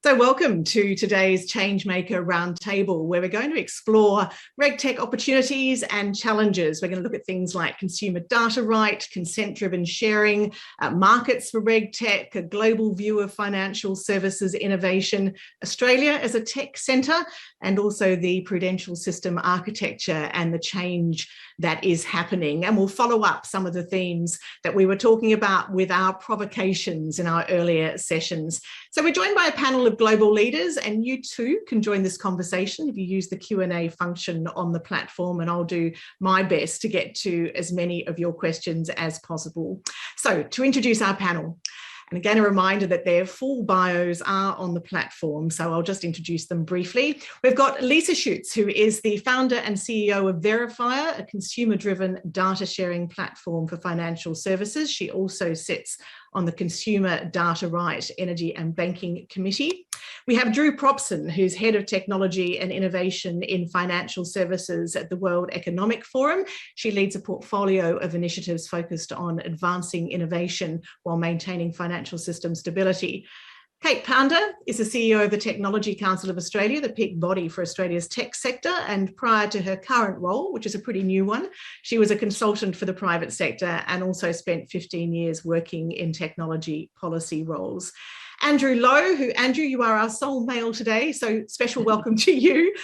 So welcome to today's Changemaker Roundtable, where we're going to explore RegTech opportunities and challenges. We're going to look at things like consumer data right, consent-driven sharing, markets for RegTech, a global view of financial services innovation, Australia as a tech centre, and also the Prudential system architecture and the change that is happening. And we'll follow up some of the themes that we were talking about with our provocations in our earlier sessions. So we're joined by a panel of global leaders, and you too can join this conversation if you use the Q&A function on the platform, and I'll do my best to get to as many of your questions as possible. So to introduce our panel, and again, a reminder that their full bios are on the platform, so I'll just introduce them briefly. We've got Lisa Schutz, who is the founder and CEO of Verifier, a consumer-driven data sharing platform for financial services. She also sits on the Consumer Data Right, Energy and Banking Committee. We have Drew Propson, who's Head of Technology and Innovation in Financial Services at the World Economic Forum. She leads a portfolio of initiatives focused on advancing innovation while maintaining financial system stability. Kate Pounder is the CEO of the Technology Council of Australia, the peak body for Australia's tech sector, and prior to her current role, which is a pretty new one, she was a consultant for the private sector and also spent 15 years working in technology policy roles. Andrew Lowe, Andrew, you are our sole male today, so special welcome to you.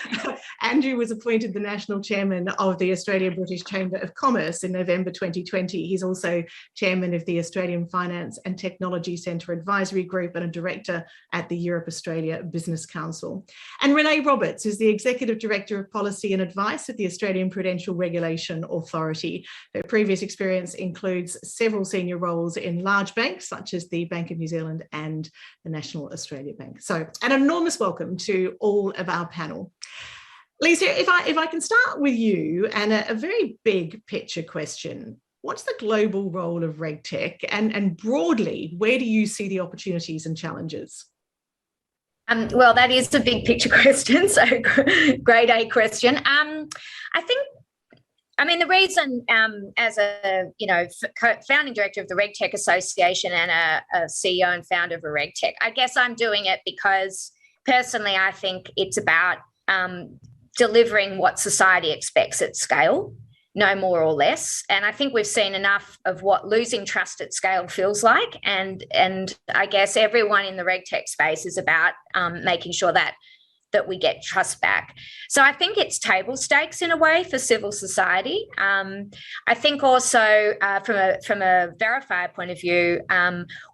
Andrew was appointed the National Chairman of the Australia-British Chamber of Commerce in November 2020. He's also Chairman of the Australian Finance and Technology Centre Advisory Group and a Director at the Europe-Australia Business Council. And Renee Roberts is the Executive Director of Policy and Advice at the Australian Prudential Regulation Authority. Her previous experience includes several senior roles in large banks, such as the Bank of New Zealand and the National Australia Bank. So an enormous welcome to all of our panel. Lisa, if I can start with you, and a very big picture question. What's the global role of RegTech, and broadly, where do you see the opportunities and challenges? Well, that is a big picture question, so grade A question. The reason, as a founding director of the RegTech Association and a CEO and founder of a RegTech, I guess I'm doing it because personally I think it's about delivering what society expects at scale, no more or less. And I think we've seen enough of what losing trust at scale feels like, and I guess everyone in the RegTech space is about making sure that we get trust back. So I think it's table stakes in a way for civil society. I think also from a Verifier point of view,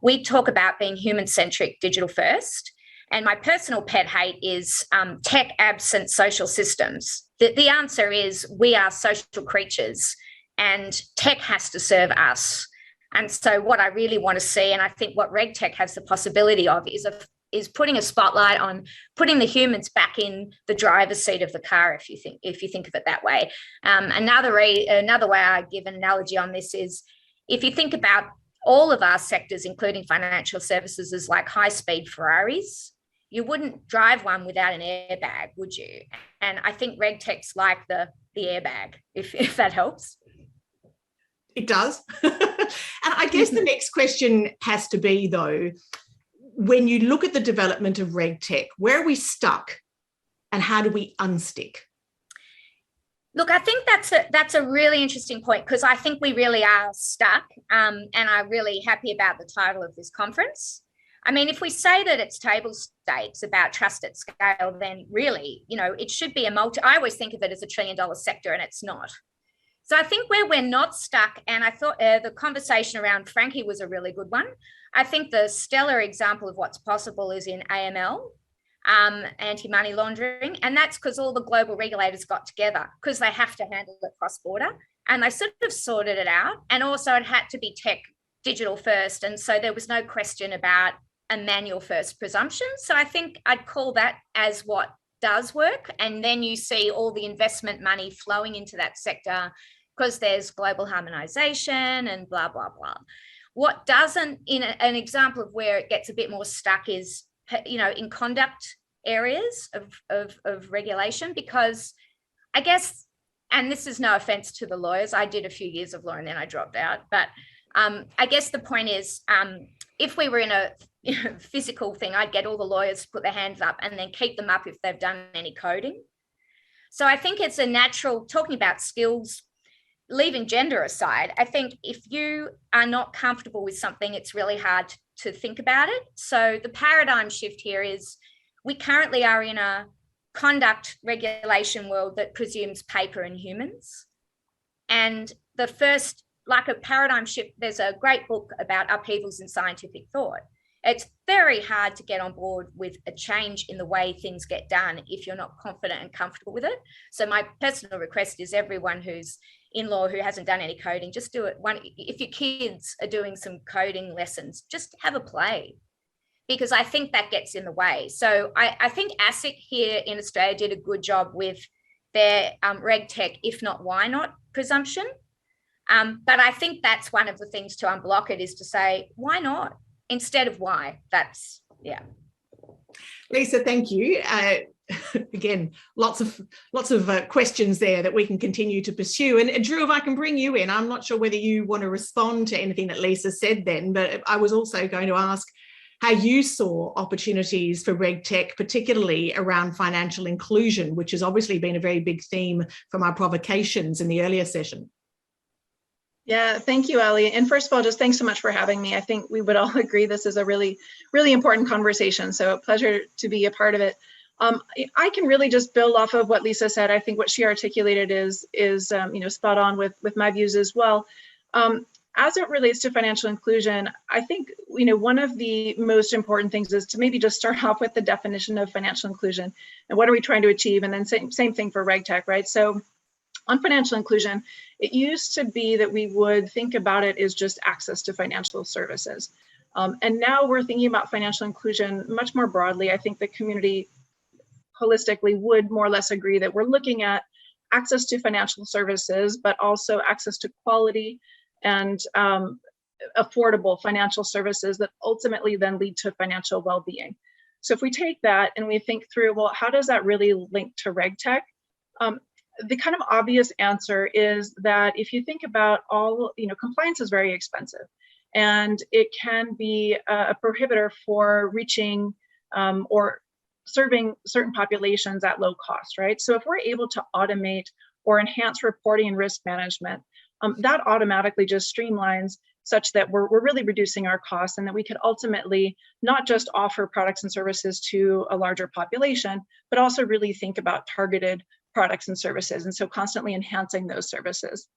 we talk about being human-centric, digital first. And my personal pet hate is tech absent social systems. The answer is we are social creatures and tech has to serve us. And so what I really want to see, and I think what RegTech has the possibility of, is putting a spotlight on putting the humans back in the driver's seat of the car, if you think of it that way. Another way I give an analogy on this is, if you think about all of our sectors, including financial services, as like high-speed Ferraris, you wouldn't drive one without an airbag, would you? And I think RegTech's like the airbag, if that helps. It does. And I guess the next question has to be, though, when you look at the development of RegTech, where are we stuck and how do we unstick? Look, I think that's a really interesting point, because I think we really are stuck, and I'm really happy about the title of this conference. I mean, if we say that it's table stakes about trust at scale, then really, it should be I always think of it as a $1 trillion sector, and it's not. So I think where we're not stuck, and I thought the conversation around Frankie was a really good one. I think the stellar example of what's possible is in AML, anti-money laundering, and that's because all the global regulators got together because they have to handle it cross-border, and they sort of sorted it out. And also it had to be tech digital first, and so there was no question about a manual first presumption. So I think I'd call that as what does work, and then you see all the investment money flowing into that sector because there's global harmonisation and blah, blah, blah. What doesn't, in an example of where it gets a bit more stuck is, in conduct areas of regulation, because I guess, and this is no offence to the lawyers, I did a few years of law and then I dropped out, but I guess the point is, if we were in a physical thing, I'd get all the lawyers to put their hands up and then keep them up if they've done any coding. So I think it's a natural, talking about skills, leaving gender aside, I think if you are not comfortable with something, it's really hard to think about it. So the paradigm shift here is we currently are in a conduct regulation world that presumes paper and humans. And the first, like a paradigm shift, there's a great book about upheavals in scientific thought. It's very hard to get on board with a change in the way things get done if you're not confident and comfortable with it. So my personal request is everyone who's in law who hasn't done any coding, just do it. If your kids are doing some coding lessons, just have a play, because I think that gets in the way. So I think ASIC here in Australia did a good job with their RegTech, if not why not presumption. But I think that's one of the things to unblock it, is to say, why not? Instead of why. That's, yeah. Lisa, thank you. Again, lots of questions there that we can continue to pursue. And Drew, if I can bring you in, I'm not sure whether you want to respond to anything that Lisa said then, but I was also going to ask how you saw opportunities for RegTech, particularly around financial inclusion, which has obviously been a very big theme from our provocations in the earlier session. Yeah, thank you, Ali. And first of all, just thanks so much for having me. I think we would all agree this is a really, really important conversation. So a pleasure to be a part of it. I can really just build off of what Lisa said. I think what she articulated is spot on with my views as well. As it relates to financial inclusion, I think one of the most important things is to maybe just start off with the definition of financial inclusion and what are we trying to achieve, and then same thing for RegTech, right? So on financial inclusion, it used to be that we would think about it as just access to financial services. And now we're thinking about financial inclusion much more broadly. I think the community holistically would more or less agree that we're looking at access to financial services, but also access to quality and affordable financial services that ultimately then lead to financial well-being. So if we take that and we think through, well, how does that really link to RegTech? The kind of obvious answer is that if you think about compliance is very expensive, and it can be a prohibitor for reaching or serving certain populations at low cost, right? So if we're able to automate or enhance reporting and risk management, that automatically just streamlines such that we're really reducing our costs, and that we could ultimately not just offer products and services to a larger population, but also really think about targeted products and services, and so constantly enhancing those services.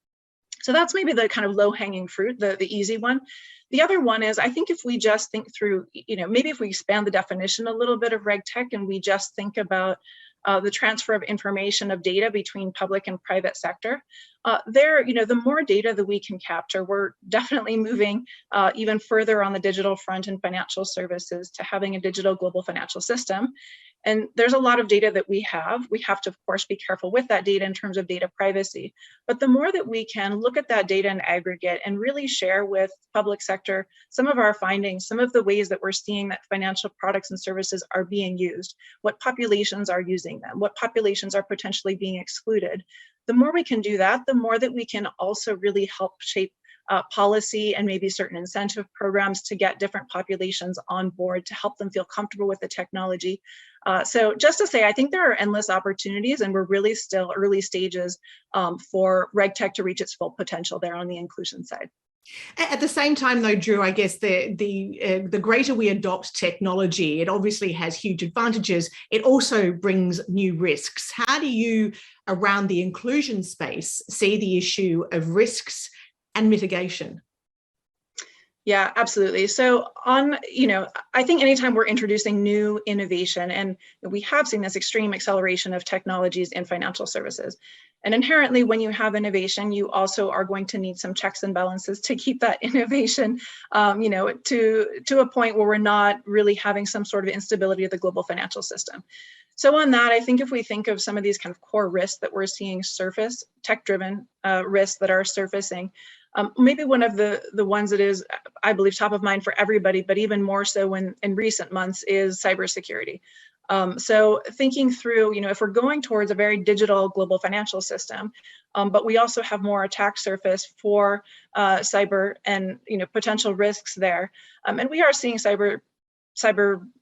So that's maybe the kind of low-hanging fruit, the easy one. The other one is, I think if we just think through, maybe if we expand the definition a little bit of RegTech and we just think about the transfer of information, of data between public and private sector, the more data that we can capture, we're definitely moving even further on the digital front in financial services to having a digital global financial system. And there's a lot of data that we have. We have to, of course, be careful with that data in terms of data privacy. But the more that we can look at that data in aggregate and really share with public sector some of our findings, some of the ways that we're seeing that financial products and services are being used, what populations are using them, what populations are potentially being excluded. The more we can do that, the more that we can also really help shape policy and maybe certain incentive programs to get different populations on board to help them feel comfortable with the technology. So just to say, I think there are endless opportunities, and we're really still early stages for RegTech to reach its full potential there on the inclusion side. At the same time, though, Drew, I guess the greater we adopt technology, it obviously has huge advantages. It also brings new risks. How do you, around the inclusion space, see the issue of risks and mitigation? Yeah, absolutely. So I think anytime we're introducing new innovation, and we have seen this extreme acceleration of technologies in financial services, and inherently when you have innovation, you also are going to need some checks and balances to keep that innovation, to a point where we're not really having some sort of instability of the global financial system. So on that, I think if we think of some of these kind of core risks that we're seeing surface, tech-driven risks that are surfacing, maybe one of the ones that is, I believe, top of mind for everybody, but even more so in recent months, is cybersecurity. So thinking through, if we're going towards a very digital global financial system, but we also have more attack surface for cyber and potential risks there, and we are seeing cyber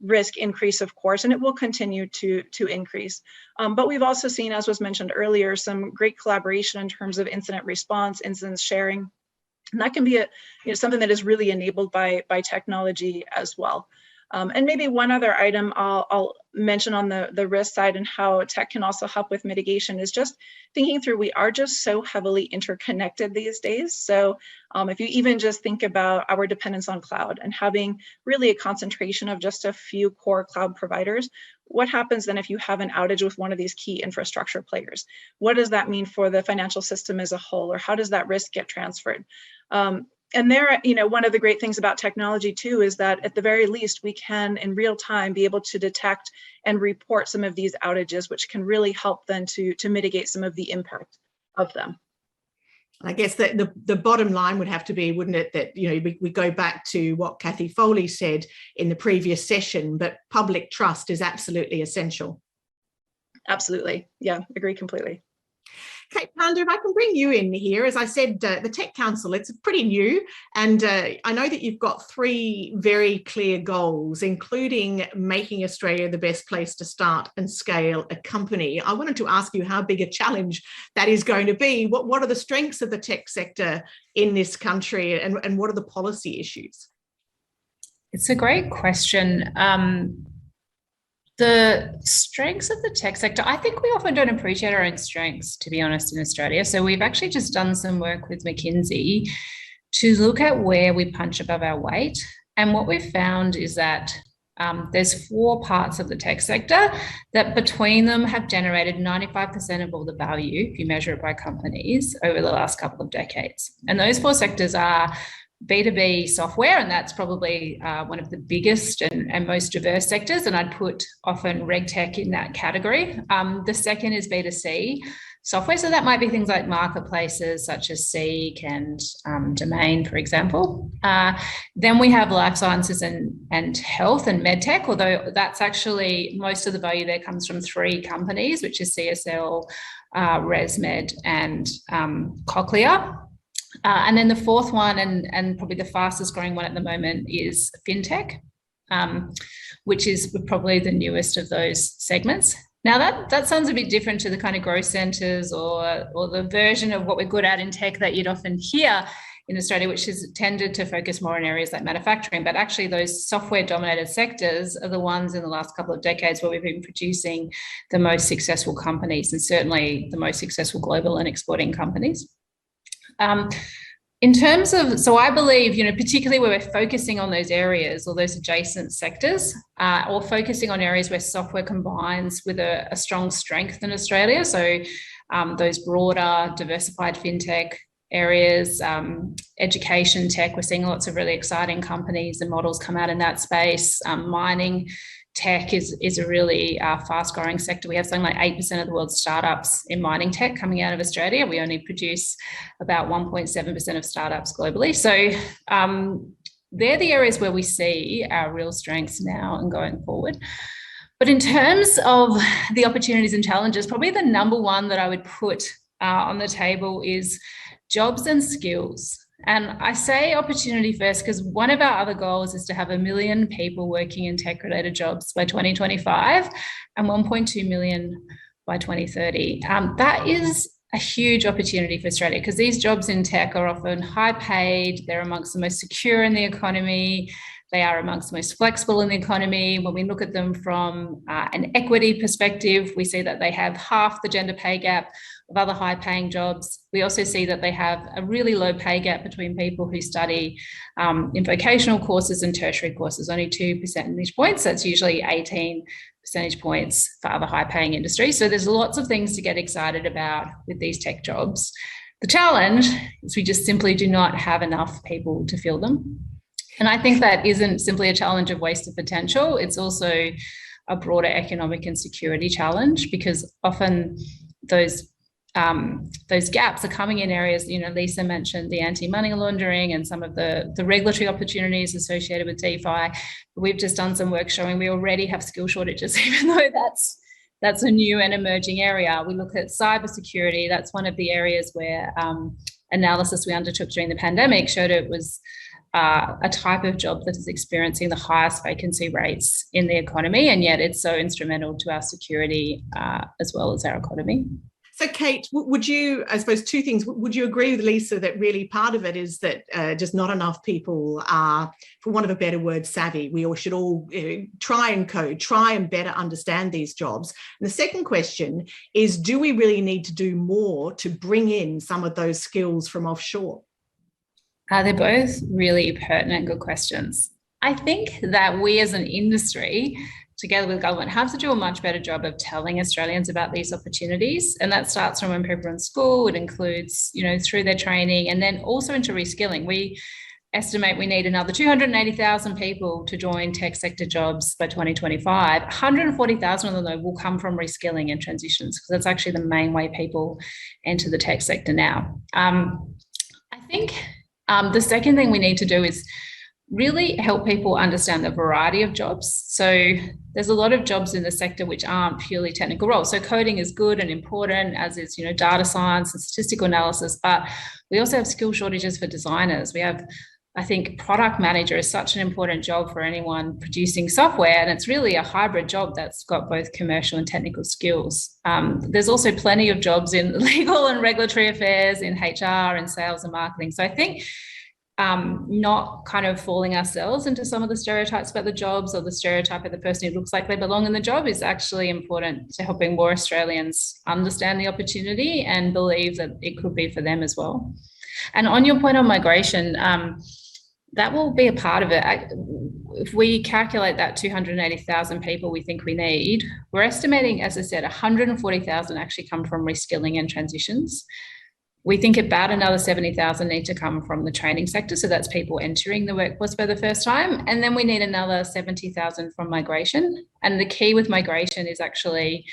risk increase, of course, and it will continue to increase. But we've also seen, as was mentioned earlier, some great collaboration in terms of incident response, incident sharing, and that can be something that is really enabled by technology as well. And maybe one other item I'll mention on the risk side and how tech can also help with mitigation is just thinking through, we are just so heavily interconnected these days. So if you even just think about our dependence on cloud and having really a concentration of just a few core cloud providers, what happens then if you have an outage with one of these key infrastructure players? What does that mean for the financial system as a whole, or how does that risk get transferred? And there, one of the great things about technology too is that at the very least, we can in real time be able to detect and report some of these outages, which can really help then to mitigate some of the impact of them. I guess that the bottom line would have to be, wouldn't it, that we go back to what Kathy Foley said in the previous session, but public trust is absolutely essential. Absolutely. Yeah, agree completely. Kate Panda, if I can bring you in here, as I said, the Tech Council, it's pretty new, and I know that you've got 3 very clear goals, including making Australia the best place to start and scale a company. I wanted to ask you how big a challenge that is going to be. What are the strengths of the tech sector in this country, and what are the policy issues? It's a great question. The strengths of the tech sector, I think we often don't appreciate our own strengths, to be honest, in Australia. So we've actually just done some work with McKinsey to look at where we punch above our weight. And what we've found is that there's 4 parts of the tech sector that between them have generated 95% of all the value, if you measure it by companies, over the last couple of decades. And those 4 sectors are B2B software, and that's probably one of the biggest and most diverse sectors, and I'd put often RegTech in that category. The second is B2C software, so that might be things like marketplaces such as Seek and Domain, for example. Then we have life sciences and health and medtech, although that's actually most of the value there comes from 3 companies, which is CSL, ResMed and Cochlear. And then the 4th one, and probably the fastest growing one at the moment, is fintech, which is probably the newest of those segments. Now that sounds a bit different to the kind of growth centres or the version of what we're good at in tech that you'd often hear in Australia, which has tended to focus more in areas like manufacturing. But actually those software-dominated sectors are the ones in the last couple of decades where we've been producing the most successful companies, and certainly the most successful global and exporting companies. In terms of, so I believe, particularly where we're focusing on those areas or those adjacent sectors, or focusing on areas where software combines with a strong strength in Australia. So those broader diversified fintech areas, education tech, we're seeing lots of really exciting companies and models come out in that space. Mining tech is a really fast growing sector. We have something like 8% of the world's startups in mining tech coming out of Australia. We only produce about 1.7% of startups globally. So they're the areas where we see our real strengths now and going forward. But in terms of the opportunities and challenges, probably the number one that I would put on the table is jobs and skills. And I say opportunity first because one of our other goals is to have 1 million people working in tech-related jobs by 2025 and 1.2 million by 2030. That is a huge opportunity for Australia because these jobs in tech are often high paid, they're amongst the most secure in the economy, they are amongst the most flexible in the economy. When we look at them from an equity perspective, we see that they have half the gender pay gap of other high-paying jobs. We also see that they have a really low pay gap between people who study in vocational courses and tertiary courses, only 2 percentage points. That's usually 18 percentage points for other high-paying industries. So there's lots of things to get excited about with these tech jobs. The challenge is we just simply do not have enough people to fill them. And I think that isn't simply a challenge of wasted potential. It's also a broader economic and security challenge because often those those gaps are coming in areas, Lisa mentioned the anti-money laundering and some of the regulatory opportunities associated with DeFi. We've just done some work showing we already have skill shortages, even though that's a new and emerging area. We look at cybersecurity. That's one of the areas where analysis we undertook during the pandemic showed it was a type of job that is experiencing the highest vacancy rates in the economy, and yet it's so instrumental to our security as well as our economy. So, Kate, would you, I suppose, two things, would you agree with Lisa that really part of it is that just not enough people are, for want of a better word, savvy? We all should all try and code, try and better understand these jobs. And the second question is, do we really need to do more to bring in some of those skills from offshore? They're both really pertinent, good questions. I think that we as an industry, together with government, have to do a much better job of telling Australians about these opportunities. And that starts from when people are in school. It includes, through their training, and then also into reskilling. We estimate we need another 280,000 people to join tech sector jobs by 2025. 140,000 of them, though, will come from reskilling and transitions, because that's actually the main way people enter the tech sector now. I think the second thing we need to do is really help people understand the variety of jobs. So there's a lot of jobs in the sector which aren't purely technical roles. So coding is good and important, as is, data science and statistical analysis, but we also have skill shortages for designers. We have, I think, product manager is such an important job for anyone producing software, and it's really a hybrid job that's got both commercial and technical skills. There's also plenty of jobs in legal and regulatory affairs, in HR and sales and marketing. So I think not kind of fooling ourselves into some of the stereotypes about the jobs, or the stereotype of the person who looks like they belong in the job, is actually important to helping more Australians understand the opportunity and believe that it could be for them as well. And on your point on migration, that will be a part of it. If we calculate that 280,000 people we think we need, we're estimating, as I said, 140,000 actually come from reskilling and transitions. We think about another 70,000 need to come from the training sector. So that's people entering the workforce for the first time. And then we need another 70,000 from migration. And the key with migration is actually,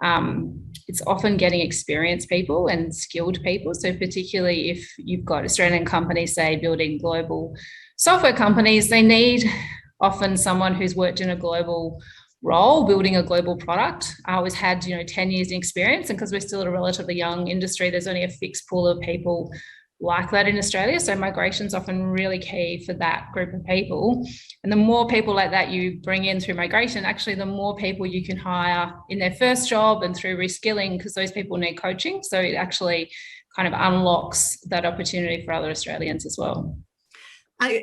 it's often getting experienced people and skilled people. So particularly if you've got Australian companies, say, building global software companies, they need often someone who's worked in a global role, building a global product, always had 10 years in experience. And because we're still at a relatively young industry, there's only a fixed pool of people like that in Australia. So migration is often really key for that group of people. And the more people like that you bring in through migration, actually the more people you can hire in their first job and through reskilling, because those people need coaching. So it actually kind of unlocks that opportunity for other Australians as well.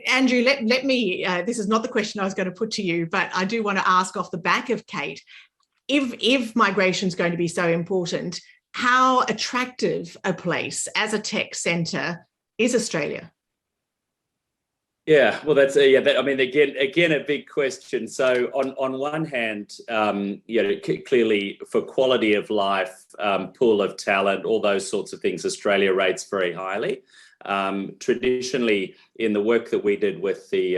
Andrew, let me, this is not the question I was going to put to you, but I do want to ask off the back of Kate, if migration is going to be so important, how attractive a place as a tech centre is Australia? Yeah, well, that's again a big question. So on one hand, clearly for quality of life, pool of talent, all those sorts of things, Australia rates very highly. Traditionally, in the work that we did with the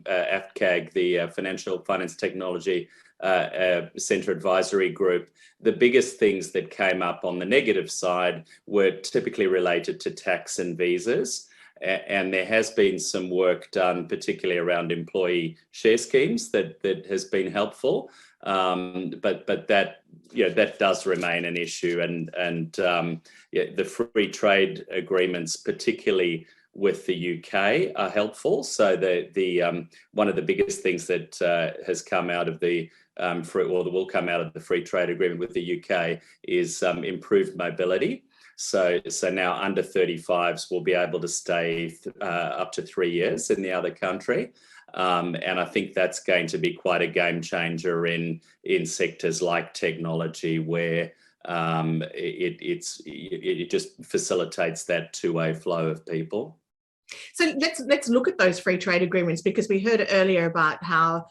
AFTCAG, the Financial Finance Technology Centre Advisory Group, the biggest things that came up on the negative side were typically related to tax and visas. And there has been some work done, particularly around employee share schemes, that has been helpful. But that does remain an issue, and the free trade agreements, particularly with the UK, are helpful. So the one of the biggest things that has come out of that will come out of the free trade agreement with the UK is improved mobility. So now under 35s will be able to stay up to 3 years in the other country. And I think that's going to be quite a game changer in sectors like technology, where it just facilitates that two-way flow of people. So let's look at those free trade agreements, because we heard earlier about how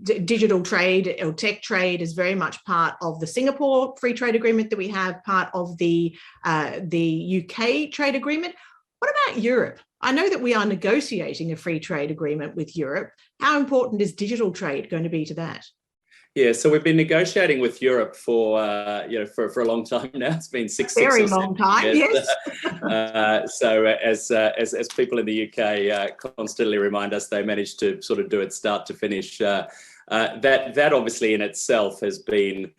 digital trade or tech trade is very much part of the Singapore free trade agreement that we have, part of the UK trade agreement. What about Europe? I know that we are negotiating a free trade agreement with Europe. How important is digital trade going to be to that? Yeah, so we've been negotiating with Europe for for a long time now. It's been six or Very 7 long time, years. yes. So as people in the UK constantly remind us, they managed to sort of do it start to finish. That obviously in itself has given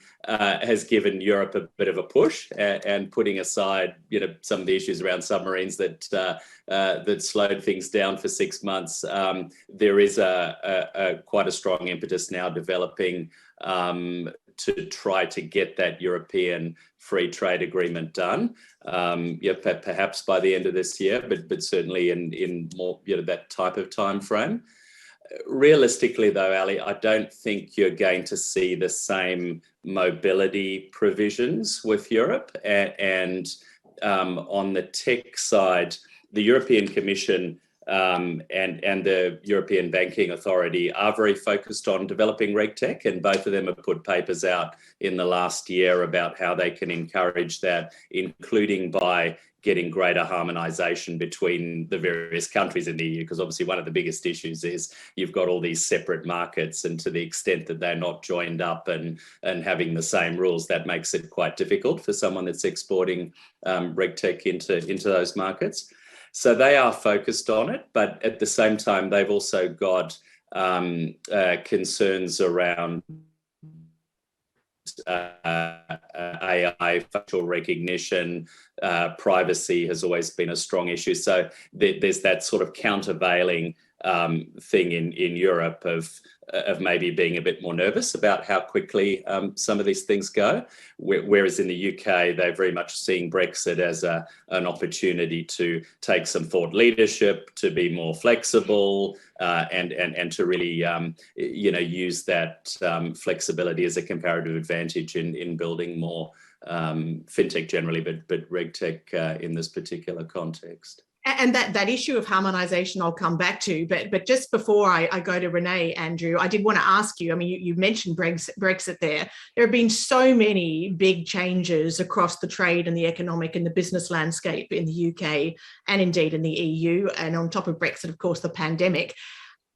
Europe a bit of a push, and putting aside some of the issues around submarines that slowed things down for 6 months. There is quite a strong impetus now developing to try to get that European free trade agreement done. Perhaps by the end of this year, but certainly in more that type of time frame. Realistically, though, Ali, I don't think you're going to see the same mobility provisions with Europe. And on the tech side, the European Commission and the European Banking Authority are very focused on developing RegTech, and both of them have put papers out in the last year about how they can encourage that, including by getting greater harmonisation between the various countries in the EU, because obviously one of the biggest issues is you've got all these separate markets, and to the extent that they're not joined up and having the same rules, that makes it quite difficult for someone that's exporting RegTech into those markets. So they are focused on it, but at the same time, they've also got concerns around AI, facial recognition, privacy has always been a strong issue. So there's that sort of countervailing thing in Europe of maybe being a bit more nervous about how quickly some of these things go, whereas in the UK they're very much seeing Brexit as an opportunity to take some thought leadership, to be more flexible, and to really use that flexibility as a comparative advantage in building more fintech generally, but RegTech in this particular context. And that issue of harmonisation I'll come back to, but just before I go to Renee, Andrew, I did want to ask you, I mean, you mentioned Brexit there. There have been so many big changes across the trade and the economic and the business landscape in the UK and indeed in the EU. And on top of Brexit, of course, the pandemic.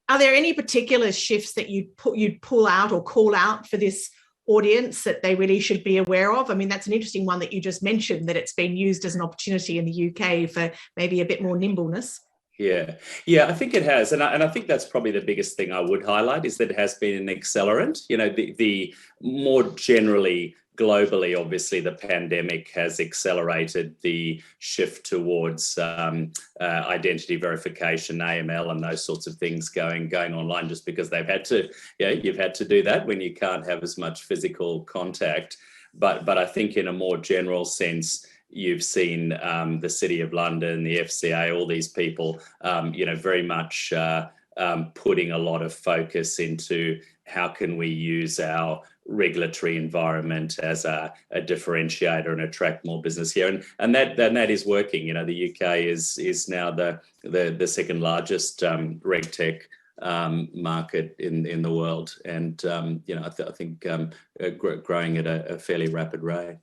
Are there any particular shifts that you'd pull out or call out for this audience that they really should be aware of? I mean, that's an interesting one that you just mentioned, that it's been used as an opportunity in the UK for maybe a bit more nimbleness. Yeah, I think it has. And I think that's probably the biggest thing I would highlight, is that it has been an accelerant. The more generally, globally, obviously, the pandemic has accelerated the shift towards identity verification, AML, and those sorts of things going online, just because they've had to. You've had to do that when you can't have as much physical contact. But I think in a more general sense, you've seen the City of London, the FCA, all these people, very much putting a lot of focus into how can we use our regulatory environment as a differentiator and attract more business here, and that is working. The UK is now the second largest RegTech market in the world, and I think growing at a fairly rapid rate.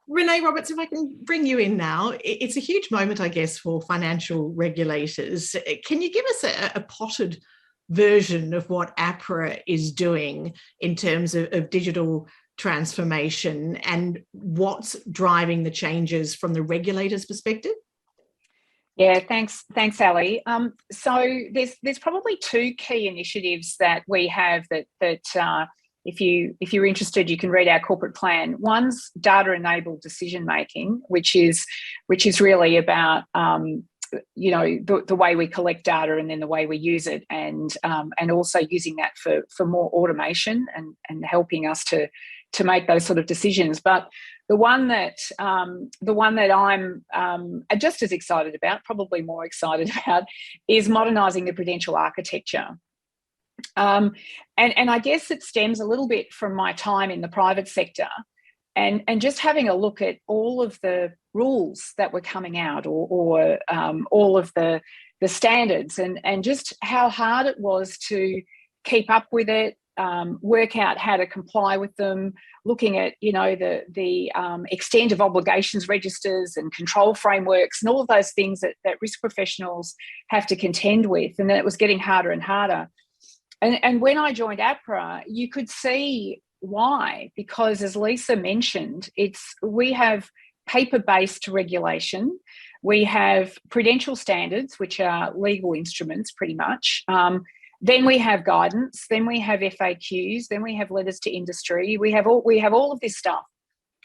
Renee Roberts, if I can bring you in now, it's a huge moment, I guess, for financial regulators. Can you give us a potted version of what APRA is doing in terms of digital transformation and what's driving the changes from the regulator's perspective? Yeah, thanks, Ali. So there's probably two key initiatives that we have that if you're interested, you can read our corporate plan. One's data-enabled decision making, which is really about the way we collect data and then the way we use it, and also using that for more automation and helping us to make those sort of decisions. But the one that I'm just as excited about, probably more excited about, is modernising the Prudential architecture. And I guess it stems a little bit from my time in the private sector, and just having a look at all of the rules that were coming out, or all of the standards, and just how hard it was to keep up with it, work out how to comply with them, looking at the extent of obligations registers and control frameworks and all of those things that risk professionals have to contend with, and that it was getting harder and harder. And when I joined APRA, you could see why, because as Lisa mentioned, we have paper-based regulation, we have Prudential standards, which are legal instruments pretty much. Then we have guidance, then we have FAQs, then we have letters to industry. We have all of this stuff.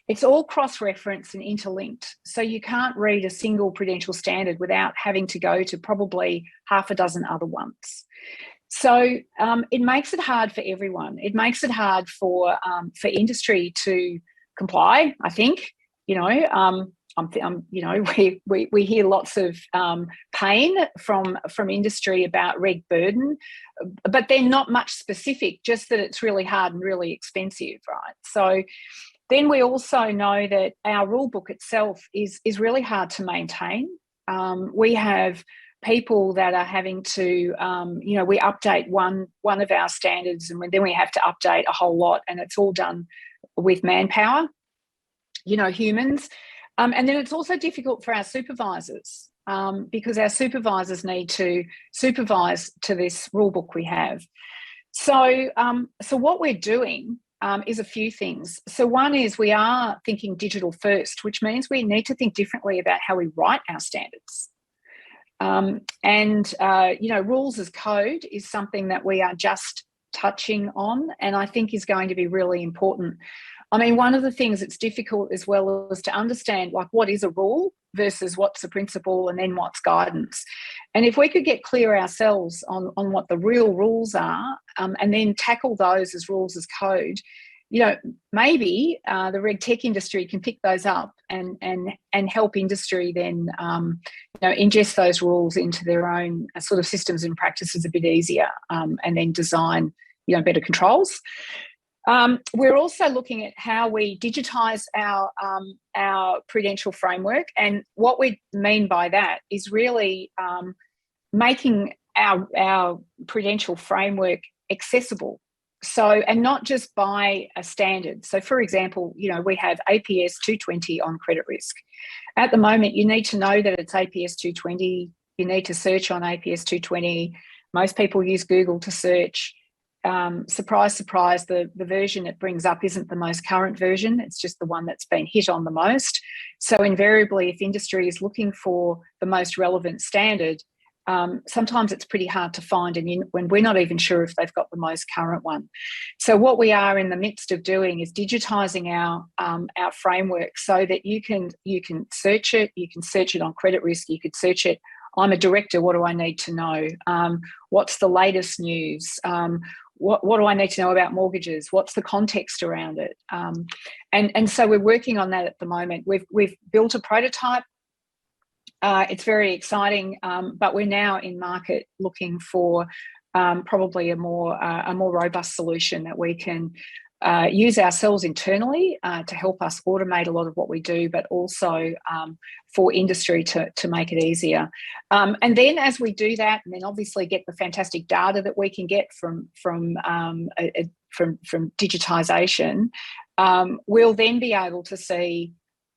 It's all cross-referenced and interlinked. So you can't read a single Prudential standard without having to go to probably half a dozen other ones. So it makes it hard for everyone. It makes it hard for industry to comply, I think. We hear lots of pain from industry about reg burden, but they're not much specific, just that it's really hard and really expensive, right? So then we also know that our rule book itself is really hard to maintain. We have people that are having to, we update one of our standards and then we have to update a whole lot, and it's all done with manpower, humans. And then it's also difficult for our supervisors because our supervisors need to supervise to this rule book we have. So what we're doing is a few things. So one is we are thinking digital first, which means we need to think differently about how we write our standards. Rules as code is something that we are just touching on, and I think is going to be really important. I mean, one of the things that's difficult as well is to understand, like, what is a rule versus what's a principle and then what's guidance. And if we could get clear ourselves on what the real rules are and then tackle those as rules as code, maybe the RegTech industry can pick those up and help industry then, ingest those rules into their own sort of systems and practices a bit easier, and then design, better controls. We're also looking at how we digitise our Prudential framework, and what we mean by that is really making our Prudential framework accessible. So, and not just by a standard. So, for example, we have APS 220 on credit risk. At the moment, you need to know that it's APS 220. You need to search on APS 220. Most people use Google to search. Surprise, surprise, the version it brings up isn't the most current version. It's just the one that's been hit on the most. So invariably, if industry is looking for the most relevant standard, sometimes it's pretty hard to find, and when we're not even sure if they've got the most current one. So what we are in the midst of doing is digitising our framework so that you can search it. You can search it on credit risk. You could search it. I'm a director. What do I need to know? What's the latest news? What do I need to know about mortgages? What's the context around it? And so we're working on that at the moment. We've built a prototype. It's very exciting, but we're now in market looking for probably a more robust solution that we can use ourselves internally to help us automate a lot of what we do, but also for industry to make it easier. And then as we do that, and then obviously get the fantastic data that we can get from digitisation, we'll then be able to see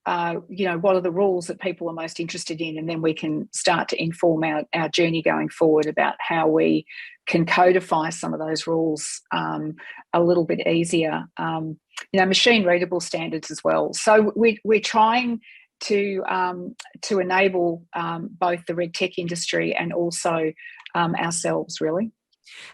what are the rules that people are most interested in, and then we can start to inform our journey going forward about how we can codify some of those rules a little bit easier. Machine readable standards as well. So we're trying to enable both the RegTech industry and also ourselves, really.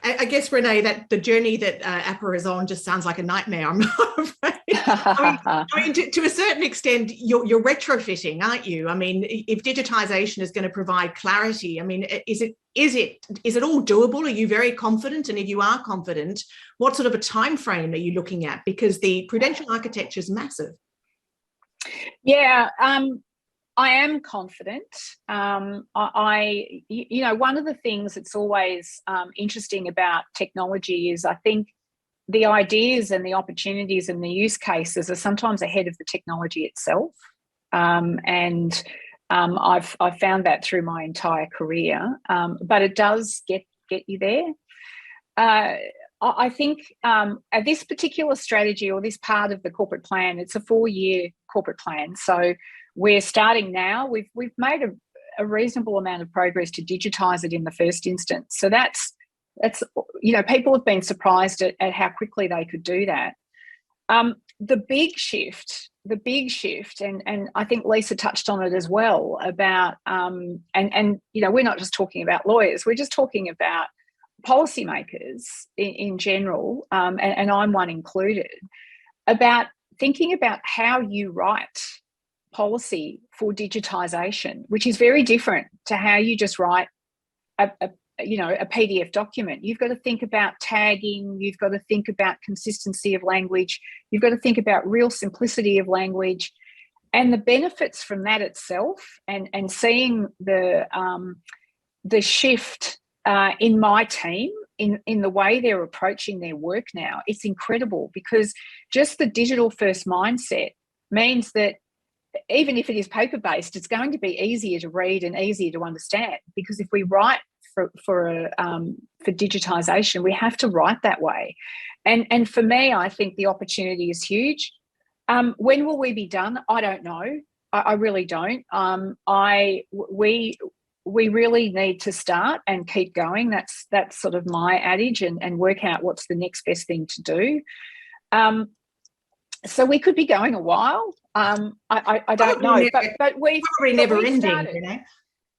I guess, Renee, that the journey that APRA is on just sounds like a nightmare, I'm not afraid. I mean to a certain extent, you're retrofitting, aren't you? I mean, if digitisation is going to provide clarity, I mean, is it all doable? Are you very confident? And if you are confident, what sort of a time frame are you looking at? Because the Prudential architecture is massive. Yeah, I am confident. One of the things that's always interesting about technology is, I think, the ideas and the opportunities and the use cases are sometimes ahead of the technology itself. And I've found that through my entire career, but it does get you there. I think this particular strategy, or this part of the corporate plan, it's a 4-year corporate plan. So we're starting now. We've made a reasonable amount of progress to digitise it in the first instance. So that's That's, people have been surprised at how quickly they could do that. The big shift, and I think Lisa touched on it as well, about we're not just talking about lawyers, we're just talking about policymakers in general, and I'm one included, about thinking about how you write policy for digitisation, which is very different to how you just write a PDF document. You've got to think about tagging, you've got to think about consistency of language, you've got to think about real simplicity of language, and the benefits from that itself, and seeing the shift in my team in the way they're approaching their work now. It's incredible, because just the digital first mindset means that even if it is paper-based, it's going to be easier to read and easier to understand, because if we write for digitisation, we have to write that way. And for me, I think the opportunity is huge. When will we be done? I don't know. I really don't. We really need to start and keep going. That's sort of my adage, and work out what's the next best thing to do. So we could be going a while. I don't know, but we've probably never ending. Started.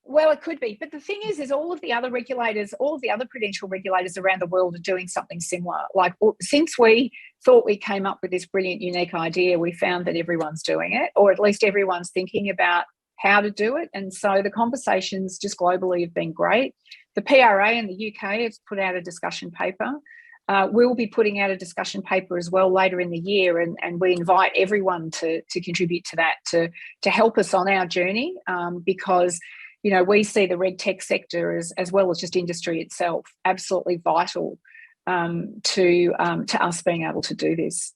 Well, it could be. But the thing is all of the other regulators, all of the other prudential regulators around the world are doing something similar. Like, since we thought we came up with this brilliant, unique idea, we found that everyone's doing it, or at least everyone's thinking about how to do it. And so the conversations just globally have been great. The PRA in the UK has put out a discussion paper. We'll be putting out a discussion paper as well later in the year, and we invite everyone to contribute to that, to help us on our journey, because we see the RegTech sector as well as just industry itself absolutely vital to us being able to do this.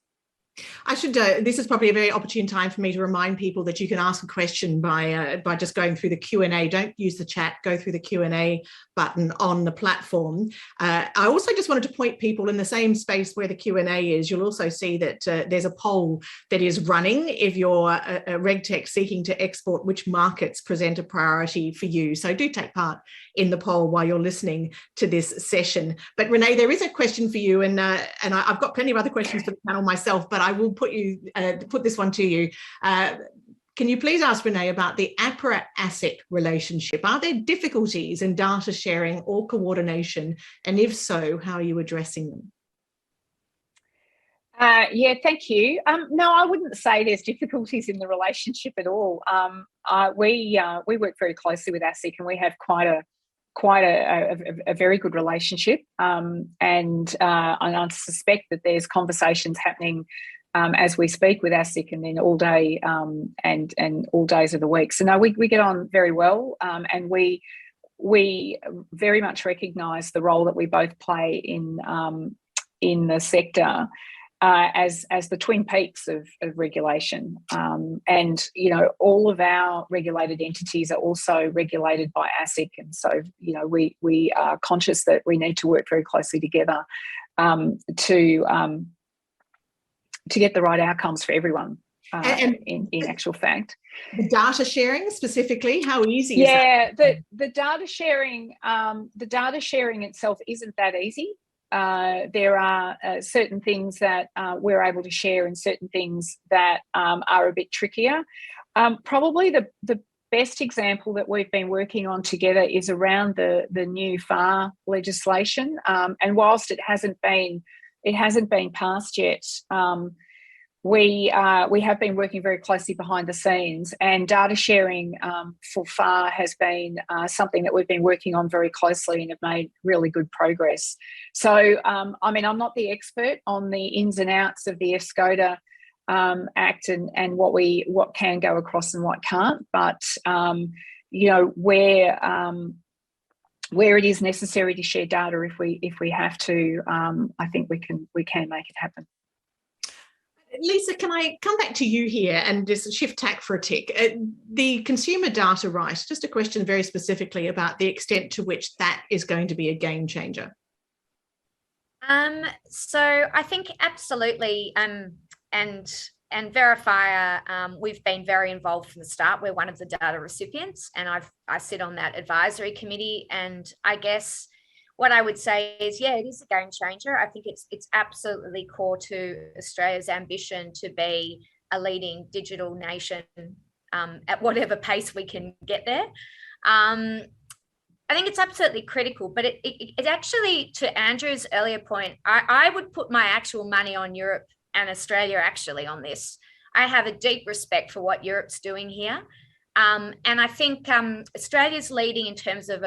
I should. This is probably a very opportune time for me to remind people that you can ask a question by just going through the Q&A. Don't use the chat. Go through the Q&A button on the platform. I also just wanted to point people in the same space where the Q&A is. You'll also see that there's a poll that is running if you're a RegTech seeking to export, which markets present a priority for you. So do take part in the poll while you're listening to this session. But Renee, there is a question for you, and I've got plenty of other questions for the panel myself, but I will put this one to you. Can you please ask Renee about the APRA-ASIC relationship? Are there difficulties in data sharing or coordination? And if so, how are you addressing them? Yeah, thank you. No, I wouldn't say there's difficulties in the relationship at all. We work very closely with ASIC, and we have quite a very good relationship. And I suspect that there's conversations happening as we speak with ASIC, and then all day and all days of the week. So no, we get on very well, and we very much recognise the role that we both play in the sector as the twin peaks of regulation. And all of our regulated entities are also regulated by ASIC, and so we are conscious that we need to work very closely together to get the right outcomes for everyone. In actual fact, the data sharing specifically, how easy is that? Yeah, the data sharing itself isn't that easy. There are certain things that we're able to share, and certain things that are a bit trickier. Probably the best example that we've been working on together is around the new FAR legislation. And whilst it hasn't been passed yet, we have been working very closely behind the scenes, and data sharing for FAR has been something that we've been working on very closely and have made really good progress. So, I'm not the expert on the ins and outs of the FSCOTA Act and what can go across and what can't, but where it is necessary to share data, if we have to, I think we can make it happen. Lisa, can I come back to you here and just shift tack for a tick? The consumer data right, just a question very specifically about the extent to which that is going to be a game changer. So I think absolutely, and Verifier, we've been very involved from the start. We're one of the data recipients, and I sit on that advisory committee, and I guess what I would say is, yeah, it is a game changer. I think it's absolutely core to Australia's ambition to be a leading digital nation at whatever pace we can get there. I think it's absolutely critical, but it actually, to Andrew's earlier point, I would put my actual money on Europe and Australia actually on this. I have a deep respect for what Europe's doing here. And I think Australia's leading in terms of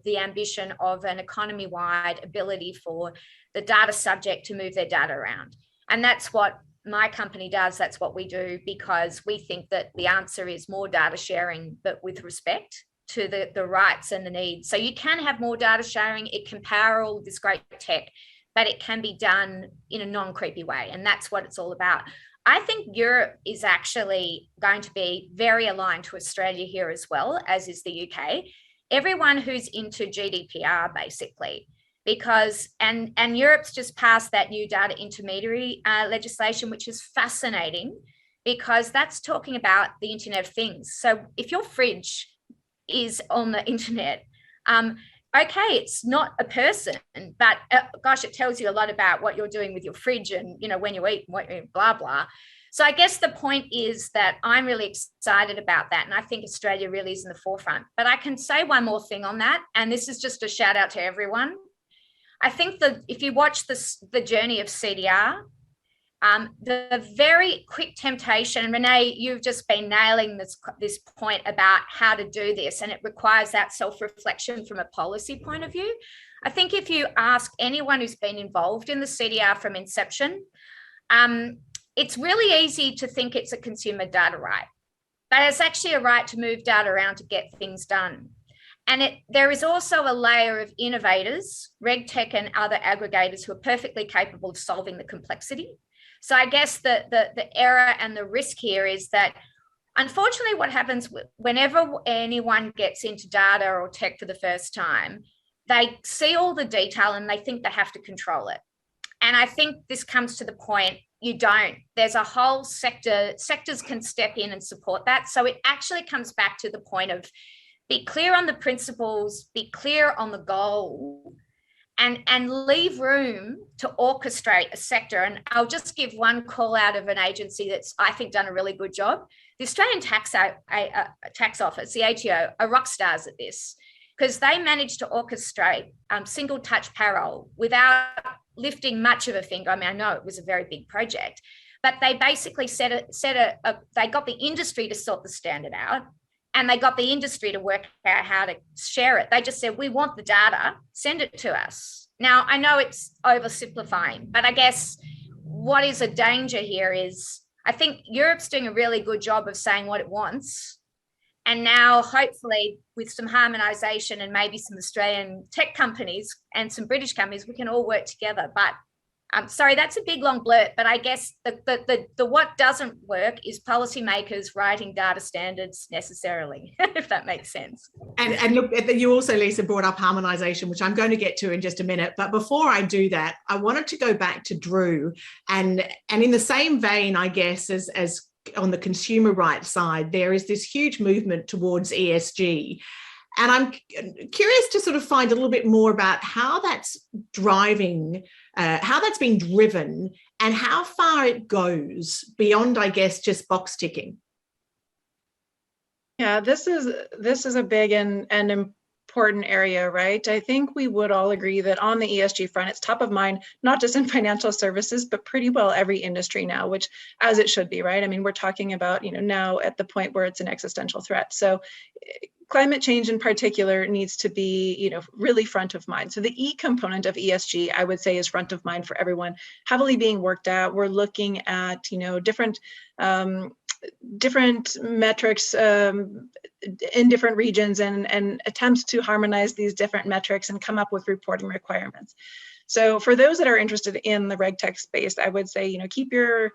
the ambition of an economy-wide ability for the data subject to move their data around. And that's what my company does. That's what we do, because we think that the answer is more data sharing, but with respect to the rights and the needs. So you can have more data sharing. It can power all this great tech, but it can be done in a non-creepy way. And that's what it's all about. I think Europe is actually going to be very aligned to Australia here as well, as is the UK. Everyone who's into GDPR, basically, because, and Europe's just passed that new data intermediary legislation, which is fascinating, because that's talking about the Internet of Things. So if your fridge is on the internet, okay, it's not a person, but gosh, it tells you a lot about what you're doing with your fridge and, you know, when you eat, blah, blah. So I guess the point is that I'm really excited about that. And I think Australia really is in the forefront. But I can say one more thing on that. And this is just a shout out to everyone. I think that if you watch the journey of CDR, the very quick temptation, Renee, you've just been nailing this point about how to do this, and it requires that self-reflection from a policy point of view. I think if you ask anyone who's been involved in the CDR from inception, it's really easy to think it's a consumer data right, but it's actually a right to move data around to get things done. And there is also a layer of innovators, RegTech and other aggregators who are perfectly capable of solving the complexity. So I guess the error and the risk here is that, unfortunately, what happens whenever anyone gets into data or tech for the first time, they see all the detail and they think they have to control it. And I think this comes to the point you don't. There's a whole sectors can step in and support that. So it actually comes back to the point of be clear on the principles, be clear on the goal, and leave room to orchestrate a sector. And I'll just give one call out of an agency that's, I think, done a really good job. The Australian Tax Office, the ATO, are rock stars at this, because they managed to orchestrate single touch payroll without lifting much of a finger. I mean, I know it was a very big project, but they basically they got the industry to sort the standard out, and they got the industry to work out how to share it. They just said, we want the data, send it to us. Now, I know it's oversimplifying, but I guess what is a danger here is, I think Europe's doing a really good job of saying what it wants. And now, hopefully, with some harmonisation and maybe some Australian tech companies and some British companies, we can all work together. But sorry, that's a big long blurt, but I guess the what doesn't work is policymakers writing data standards necessarily, if that makes sense. And look, you also, Lisa, brought up harmonisation, which I'm going to get to in just a minute. But before I do that, I wanted to go back to Drew, and in the same vein, I guess, as on the consumer rights side, there is this huge movement towards ESG. And I'm curious to sort of find a little bit more about how that's driving, how that's being driven, and how far it goes beyond, I guess, just box ticking. Yeah, this is a big and important area, right? I think we would all agree that on the ESG front, it's top of mind, not just in financial services, but pretty well every industry now, which, as it should be, right? I mean, we're talking about, now at the point where it's an existential threat. So climate change in particular needs to be, really front of mind. So the E component of ESG, I would say, is front of mind for everyone, heavily being worked at. We're looking at, different metrics in different regions and attempts to harmonize these different metrics and come up with reporting requirements. So for those that are interested in the RegTech space, I would say, keep your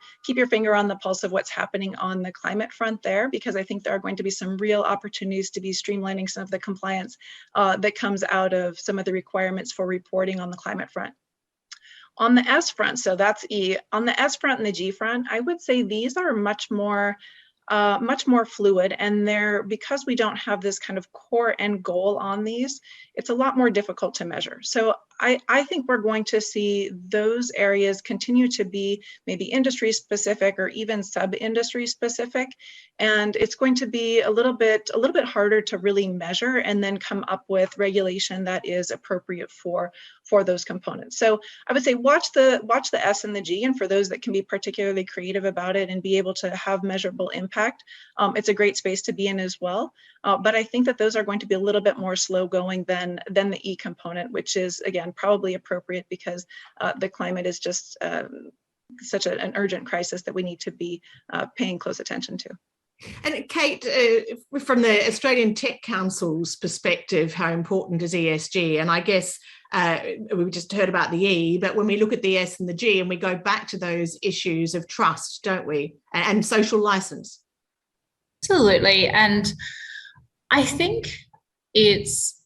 finger on the pulse of what's happening on the climate front there, because I think there are going to be some real opportunities to be streamlining some of the compliance that comes out of some of the requirements for reporting on the climate front. On the S front, so that's E. On the S front and the G front, I would say these are much more much more fluid, and because we don't have this kind of core end goal on these, it's a lot more difficult to measure. So I think we're going to see those areas continue to be maybe industry specific or even sub-industry specific, and it's going to be a little bit harder to really measure and then come up with regulation that is appropriate for those components. So I would say watch the S and the G, and for those that can be particularly creative about it and be able to have measurable impact, it's a great space to be in as well. But I think that those are going to be a little bit more slow going than the E component, which is, again, probably appropriate because the climate is just such an urgent crisis that we need to be paying close attention to. And Kate, from the Australian Tech Council's perspective, how important is ESG? And I guess we just heard about the E, but when we look at the S and the G, and we go back to those issues of trust, don't we? And social license. Absolutely. And I think it's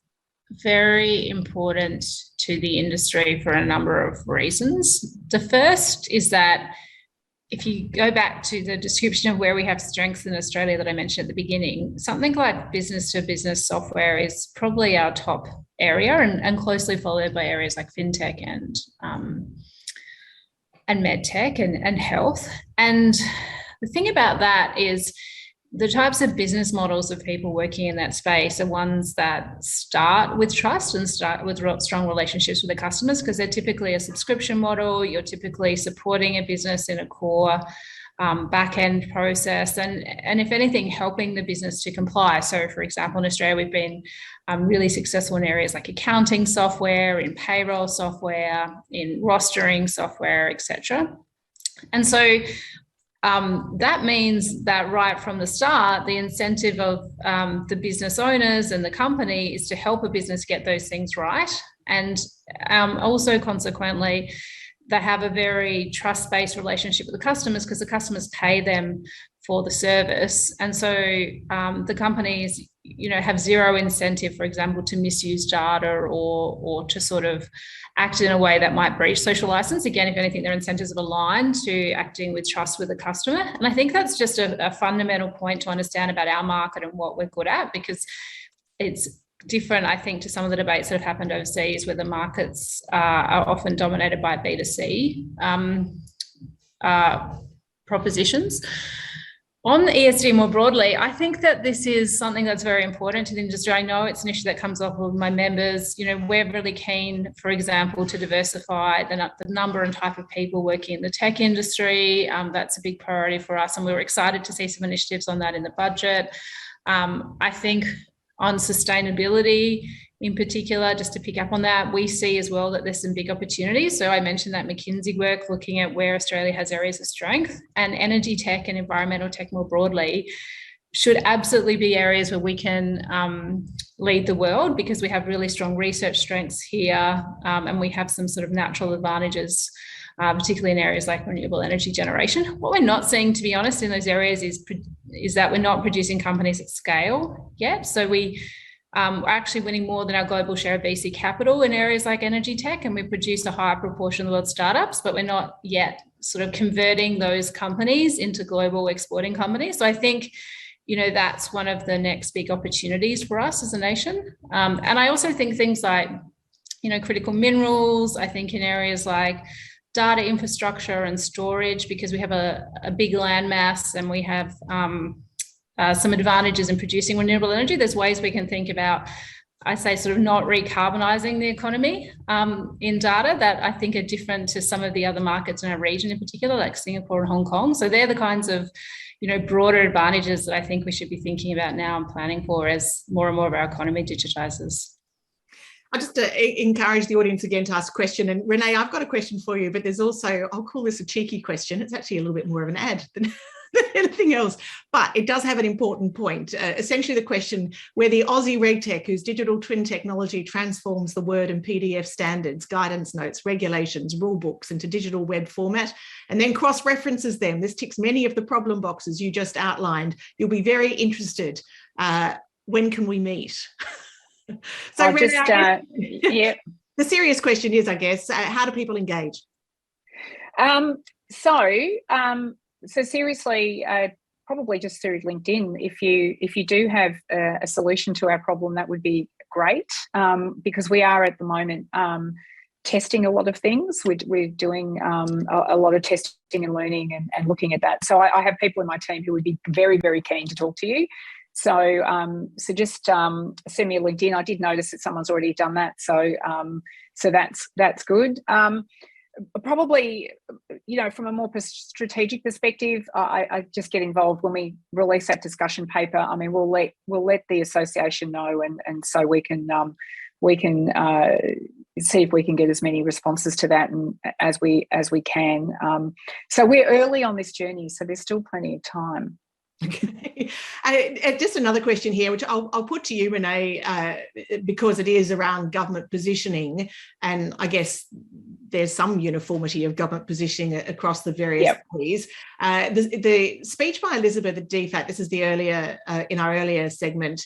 very important to the industry for a number of reasons. The first is that if you go back to the description of where we have strengths in Australia that I mentioned at the beginning, something like business-to-business software is probably our top area, and closely followed by areas like fintech and medtech and health. And the thing about that is the types of business models of people working in that space are ones that start with trust and start with strong relationships with the customers, because they're typically a subscription model. You're typically supporting a business in a core back-end process, and if anything, helping the business to comply. So, for example, in Australia, we've been really successful in areas like accounting software, in payroll software, in rostering software, etc. And so that means that right from the start, the incentive of the business owners and the company is to help a business get those things right. And also consequently, they have a very trust-based relationship with the customers because the customers pay them for the service. And so the companies, have zero incentive, for example, to misuse data or to sort of act in a way that might breach social license. Again, if anything, their incentives are aligned to acting with trust with the customer. And I think that's just a fundamental point to understand about our market and what we're good at, because it's different, I think, to some of the debates that have happened overseas where the markets are often dominated by B2C propositions. On the ESG more broadly, I think that this is something that's very important to the industry. I know it's an issue that comes up with my members. We're really keen, for example, to diversify the number and type of people working in the tech industry. That's a big priority for us, and we were excited to see some initiatives on that in the budget. I think on sustainability in particular, just to pick up on that, we see as well that there's some big opportunities. So I mentioned that McKinsey work looking at where Australia has areas of strength, and energy tech and environmental tech more broadly should absolutely be areas where we can lead the world, because we have really strong research strengths here, and we have some sort of natural advantages, particularly in areas like renewable energy generation. What we're not seeing, to be honest, in those areas is that we're not producing companies at scale yet. So we're actually winning more than our global share of VC capital in areas like energy tech, and we produce a higher proportion of the world's startups, but we're not yet sort of converting those companies into global exporting companies. So I think, that's one of the next big opportunities for us as a nation. And I also think things like, critical minerals, I think in areas like data infrastructure and storage, because we have a big land mass and we have some advantages in producing renewable energy. There's ways we can think about, I say, sort of not recarbonizing the economy in data that I think are different to some of the other markets in our region in particular, like Singapore and Hong Kong. So they're the kinds of, broader advantages that I think we should be thinking about now and planning for as more and more of our economy digitizes. I just encourage the audience again to ask a question. And Renee, I've got a question for you, but there's also, I'll call this a cheeky question. It's actually a little bit more of an ad than anything else, but it does have an important point. Essentially the question, where the Aussie RegTech, whose digital twin technology transforms the Word and PDF standards, guidance notes, regulations, rule books into digital web format, and then cross-references them. This ticks many of the problem boxes you just outlined. You'll be very interested. When can we meet? So Renee, the serious question is, I guess, how do people engage? So seriously, probably just through LinkedIn. If you do have a solution to our problem, that would be great, because we are at the moment testing a lot of things. We're doing a lot of testing and learning and looking at that. So I have people in my team who would be very, very keen to talk to you. So just send me a LinkedIn. I did notice that someone's already done that. So that's good. Probably, from a more strategic perspective, I just get involved when we release that discussion paper. I mean, we'll let the association know, and so we can see if we can get as many responses to that and as we can. So we're early on this journey, so there's still plenty of time. Okay. Just another question here, which I'll put to you, Renee, because it is around government positioning, and I guess there's some uniformity of government positioning across the various bodies. The speech by Elizabeth at DFAT, this is the earlier in our earlier segment,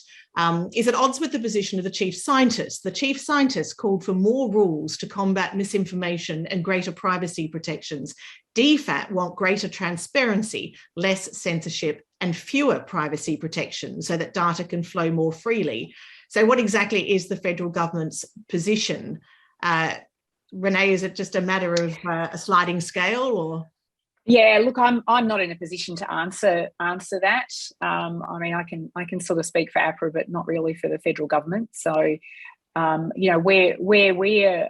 is at odds with the position of the chief scientist. The chief scientist called for more rules to combat misinformation and greater privacy protections. DFAT want greater transparency, less censorship, and fewer privacy protections so that data can flow more freely. So what exactly is the federal government's position? Renee, is it just a matter of a sliding scale, or? Yeah, look, I'm not in a position to answer that. I mean, I can sort of speak for APRA, but not really for the federal government. So, where we're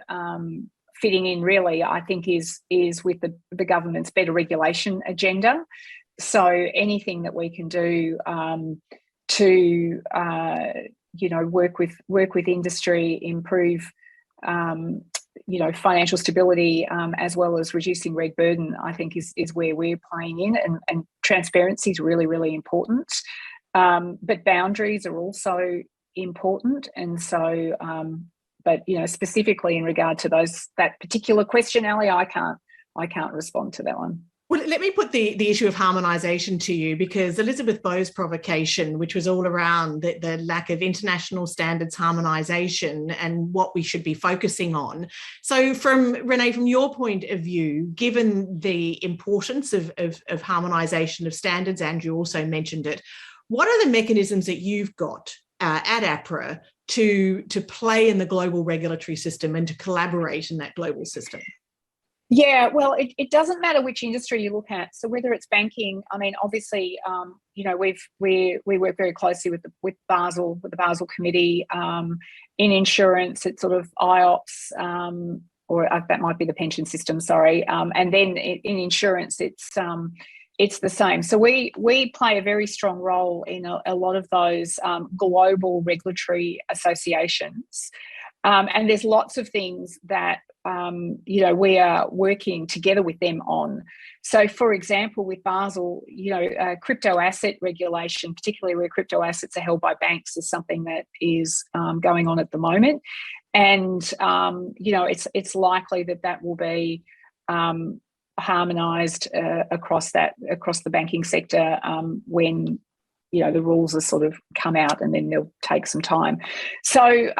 fitting in really, I think, is with the government's better regulation agenda. So anything that we can do to work with industry, improve financial stability, as well as reducing reg burden, I think is where we're playing in, and transparency is really, really important. But boundaries are also important, and so but specifically in regard to that particular question, Ali, I can't respond to that one. Well, let me put the issue of harmonisation to you, because Elizabeth Bow's provocation, which was all around the lack of international standards harmonisation and what we should be focusing on. So Renee, from your point of view, given the importance of harmonisation of standards, Andrew also mentioned it, what are the mechanisms that you've got at APRA to play in the global regulatory system and to collaborate in that global system? Yeah, well, it doesn't matter which industry you look at. So whether it's banking, I mean, obviously, we work very closely with the Basel Committee. In insurance, it's sort of IOPS, or that might be the pension system. Sorry, and then in insurance, it's the same. So we play a very strong role in a lot of those global regulatory associations, and there's lots of things that we are working together with them on. So, for example, with Basel, crypto asset regulation, particularly where crypto assets are held by banks, is something that is going on at the moment, and it's likely that will be harmonised across the banking sector when the rules are sort of come out, and then they'll take some time. So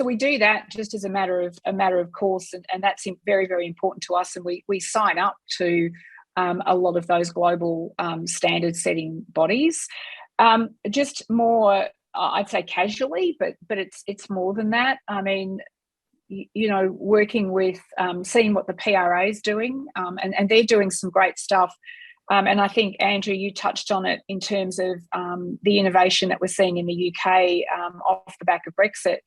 we do that just as a matter of course, and that's very, very important to us. And we sign up to a lot of those global standard setting bodies. Just more, I'd say casually, but it's more than that. I mean, working with seeing what the PRA is doing, and they're doing some great stuff. And I think, Andrew, you touched on it in terms of the innovation that we're seeing in the UK off the back of Brexit.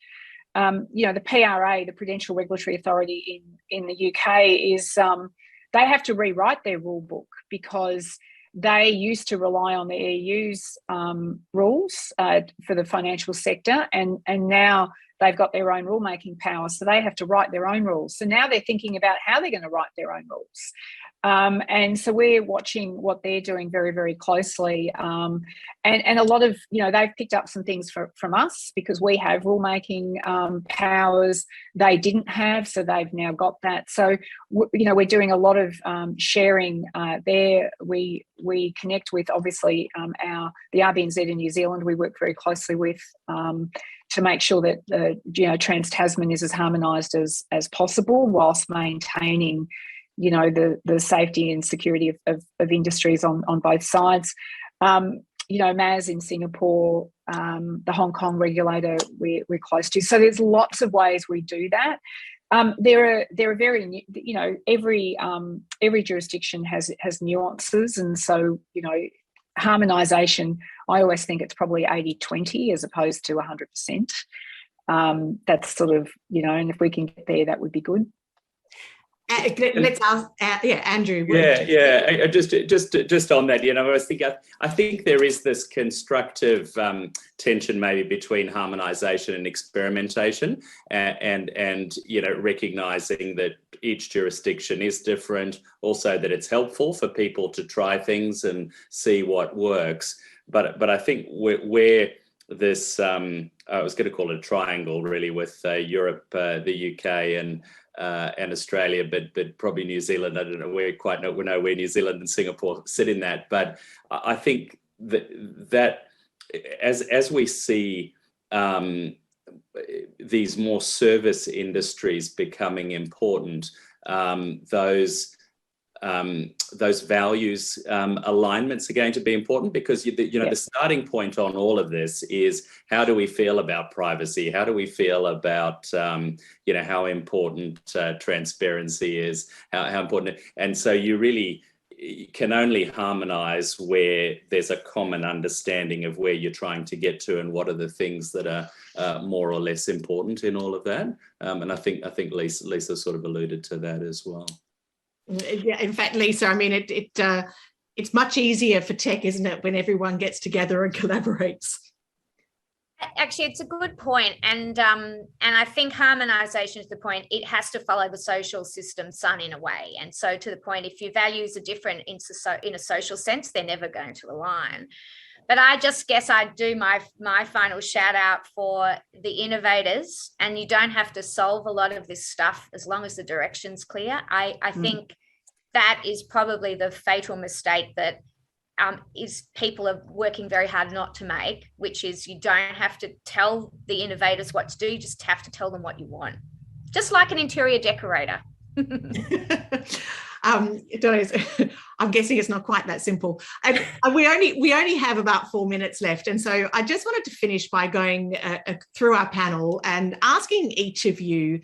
The PRA, the Prudential Regulatory Authority in the UK, is they have to rewrite their rule book, because they used to rely on the EU's rules for the financial sector, and now they've got their own rulemaking power, so they have to write their own rules. So now they're thinking about how they're going to write their own rules. And so we're watching what they're doing very, very closely. And a lot of, they've picked up some things from us, because we have rulemaking powers they didn't have, so they've now got that. So, we're doing a lot of sharing there. We connect with, obviously, the RBNZ in New Zealand. We work very closely with to make sure that Trans-Tasman is as harmonised as possible, whilst maintaining the safety and security of industries on both sides. MAS in Singapore, the Hong Kong regulator we're close to. So there's lots of ways we do that. There are very, every jurisdiction has nuances, and so harmonisation, I always think it's probably 80-20 as opposed to 100%. That's sort of, and if we can get there, that would be good. Let's ask, Andrew. Just on that, I think there is this constructive tension maybe between harmonisation and experimentation, and recognising that each jurisdiction is different. Also, that it's helpful for people to try things and see what works. But I think where this, I was going to call it a triangle, really, with Europe, the UK, and Australia, but probably New Zealand. I don't know where New Zealand and Singapore sit in that. But I think that as we see these more service industries becoming important, those values alignments are going to be important, because the starting point on all of this is, how do we feel about privacy? How do we feel about how important transparency is? How important, and so you really can only harmonise where there's a common understanding of where you're trying to get to and what are the things that are more or less important in all of that. And I think Lisa sort of alluded to that as well. Yeah, in fact, Lisa, I mean, it's much easier for tech, isn't it, when everyone gets together and collaborates? Actually, it's a good point, and I think harmonisation is the point. It has to follow the social system sun in a way, and so to the point, if your values are different in a social sense, they're never going to align. But I just guess I'd do my final shout out for the innovators, and you don't have to solve a lot of this stuff as long as the direction's clear. I think that is probably the fatal mistake that is people are working very hard not to make, which is you don't have to tell the innovators what to do, you just have to tell them what you want. Just like an interior decorator. I'm guessing it's not quite that simple. And we only have about 4 minutes left, and so I just wanted to finish by going through our panel and asking each of you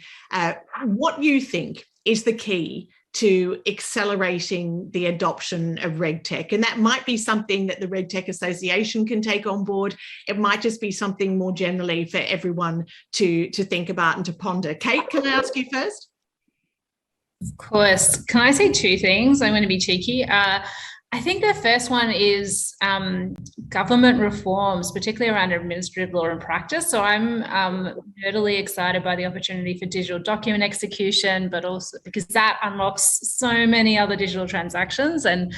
what you think is the key to accelerating the adoption of RegTech. And that might be something that the RegTech Association can take on board. It might just be something more generally for everyone to think about and to ponder. Kate, can I ask you first? Of course. Can I say two things? I'm going to be cheeky. I think the first one is government reforms, particularly around administrative law and practice. So I'm nerdily excited by the opportunity for digital document execution, but also because that unlocks so many other digital transactions, and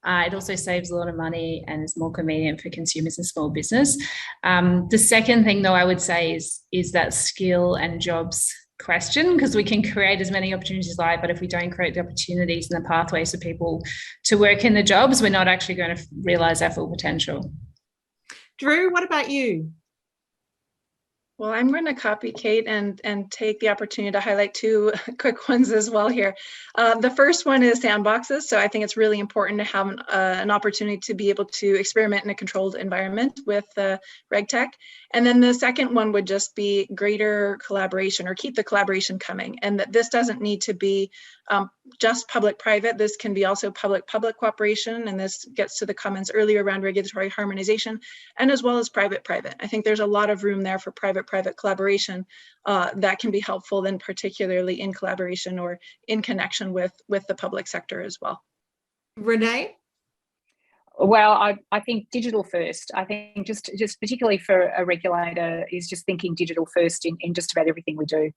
it also saves a lot of money and is more convenient for consumers and small business. The second thing, though, I would say is that skill and jobs question, because we can create as many opportunities as like, but if we don't create the opportunities and the pathways for people to work in the jobs, we're not actually going to realise our full potential. Drew, what about you? Well, I'm going to copy Kate and take the opportunity to highlight two quick ones as well here. The first one is sandboxes. So I think it's really important to have an opportunity to be able to experiment in a controlled environment with RegTech. And then the second one would just be greater collaboration, or keep the collaboration coming. And that this doesn't need to be just public-private. This can be also public-public cooperation. And this gets to the comments earlier around regulatory harmonization, and as well as private-private. I think there's a lot of room there for private-private collaboration that can be helpful, then particularly in collaboration or in connection with the public sector as well. Renee? Well, I think digital first. I think just particularly for a regulator is just thinking digital first in just about everything we do.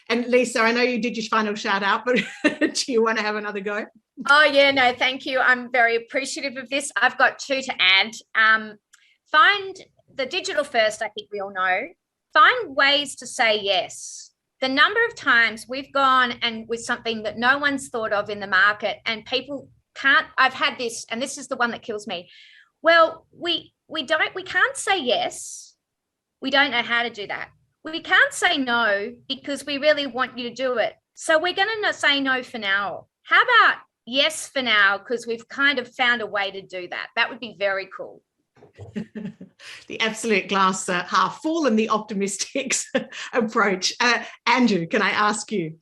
And Lisa, I know you did your final shout out, but do you want to have another go? Oh yeah, no, thank you. I'm very appreciative of this. I've got two to add. Find the digital first, I think we all know. Find ways to say yes. The number of times we've gone and with something that no one's thought of in the market, and people can't, I've had this, and this is the one that kills me. Well, we can't say yes. We don't know how to do that. We can't say no because we really want you to do it. So we're going to say no for now. How about yes for now, because we've kind of found a way to do that. That would be very cool. The absolute glass half full and the optimistic approach. Andrew, can I ask you?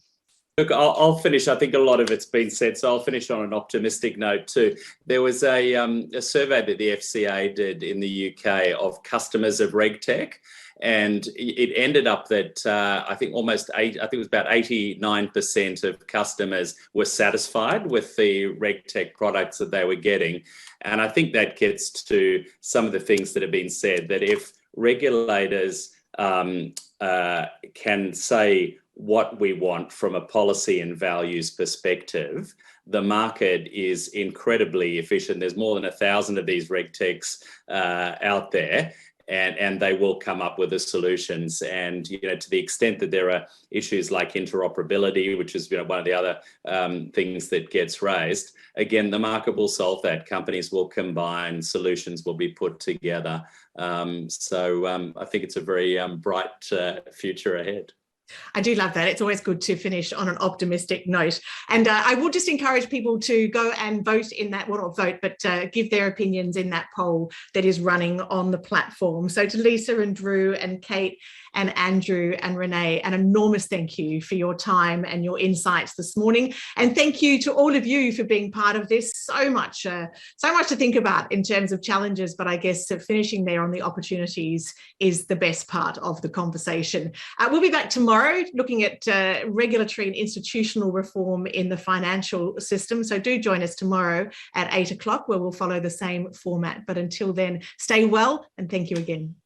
Look, I'll finish. I think a lot of it's been said, so I'll finish on an optimistic note too. There was a survey that the FCA did in the UK of customers of RegTech, and it ended up that I think it was about 89% of customers were satisfied with the RegTech products that they were getting. And I think that gets to some of the things that have been said, that if regulators can say what we want from a policy and values perspective, the market is incredibly efficient. There's more than 1,000 of these RegTechs out there, and they will come up with the solutions. And to the extent that there are issues like interoperability, which is one of the other things that gets raised, again, the market will solve that. Companies will combine, solutions will be put together. So I think it's a very bright future ahead. I do love that. It's always good to finish on an optimistic note. And I will just encourage people to go and vote in that, well, not vote, but give their opinions in that poll that is running on the platform. So to Lisa and Drew and Kate and Andrew and Renee, an enormous thank you for your time and your insights this morning. And thank you to all of you for being part of this. So much to think about in terms of challenges, but I guess finishing there on the opportunities is the best part of the conversation. We'll be back tomorrow looking at regulatory and institutional reform in the financial system. So do join us tomorrow at 8 o'clock, where we'll follow the same format. But until then, stay well and thank you again.